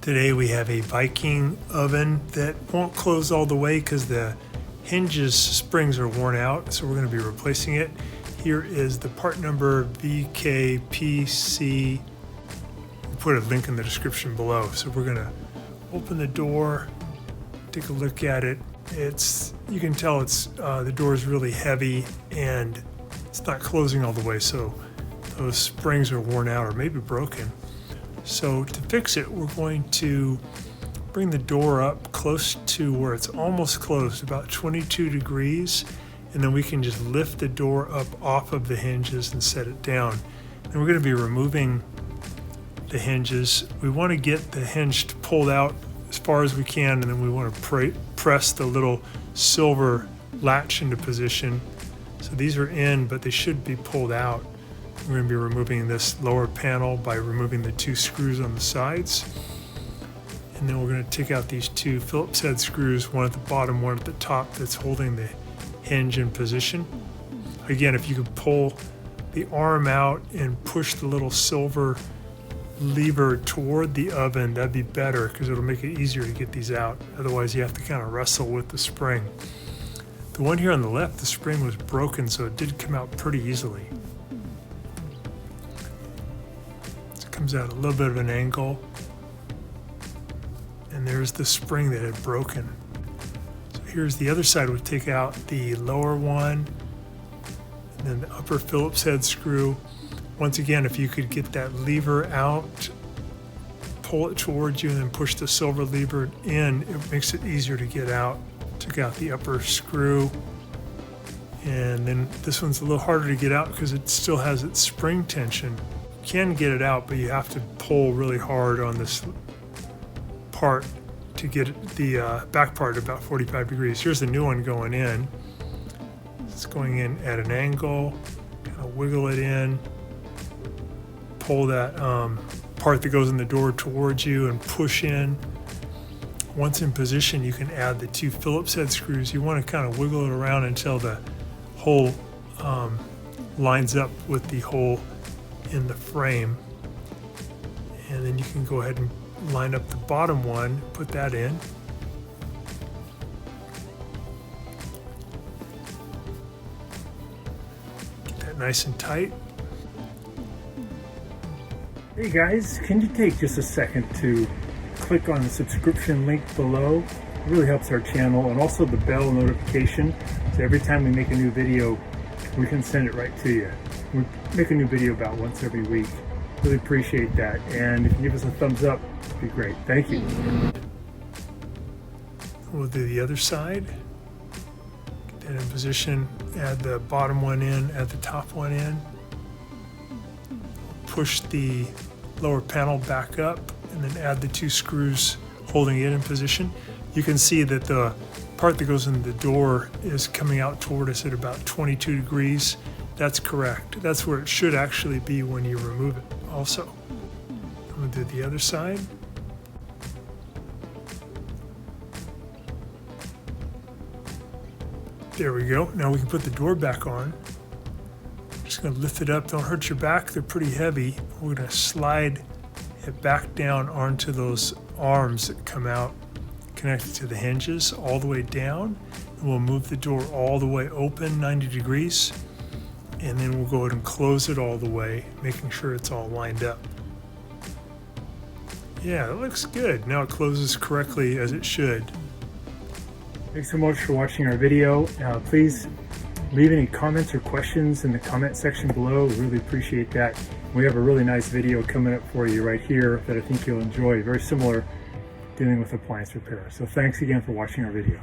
Today we have a Viking oven that won't close all the way because the hinges springs are worn out, so we're going to be replacing it. Here is the part number VKPC. We'll put a link in the description below. So we're going to open the door, take a look at it. You can tell the door is really heavy and it's not closing all the way, so those springs are worn out or maybe broken. So to fix it, we're going to bring the door up close to where it's almost closed, about 22 degrees, and then we can just lift the door up off of the hinges and set it down. And we're going to be removing the hinges. We want to get the hinge pulled out as far as we can, and then we want to press the little silver latch into position. So these are in, but they should be pulled out. We're going to be removing this lower panel by removing the two screws on the sides. And then we're going to take out these two Phillips head screws, one at the bottom, one at the top, that's holding the hinge in position. Again, if you could pull the arm out and push the little silver lever toward the oven, that'd be better because it'll make it easier to get these out. Otherwise, you have to kind of wrestle with the spring. The one here on the left, the spring was broken, so it did come out pretty easily. Comes out a little bit of an angle, and there's the spring that had broken. So here's the other side. We take out the lower one and then the upper Phillips head screw. Once again, if you could get that lever out, pull it towards you, and then push the silver lever in, it makes it easier to get out. Took out the upper screw, and then this one's a little harder to get out because it still has its spring tension. Can get it out, but you have to pull really hard on this part to get the back part about 45 degrees. Here's the new one going in. It's going in at an angle. Kind of wiggle it in. Pull that part that goes in the door towards you and push in. Once in position, you can add the two Phillips head screws. You want to kind of wiggle it around until the hole lines up with the hole in the frame, and then you can go ahead and line up the bottom one, put that in. Get that nice and tight. Hey guys, can you take just a second to click on the subscription link below? It really helps our channel, and also the bell notification, so every time we make a new video, we can send it right to you. We make a new video about once every week. Really appreciate that. And if you give us a thumbs up, it'd be great. Thank you. We'll do the other side. Get that in position. Add the bottom one in, add the top one in. Push the lower panel back up, and then add the two screws holding it in position. You can see that the part that goes in the door is coming out toward us at about 22 degrees. That's correct. That's where it should actually be when you remove it also. I'm going to do the other side. There we go. Now we can put the door back on. Just going to lift it up. Don't hurt your back. They're pretty heavy. We're going to slide it back down onto those arms that come out connected to the hinges all the way down. And we'll move the door all the way open 90 degrees. And then we'll go ahead and close it all the way, making sure it's all lined up. Yeah, it looks good. Now it closes correctly as it should. Thanks so much for watching our video. Please leave any comments or questions in the comment section below. We really appreciate that. We have a really nice video coming up for you right here that I think you'll enjoy. Very similar, dealing with appliance repair. So thanks again for watching our video.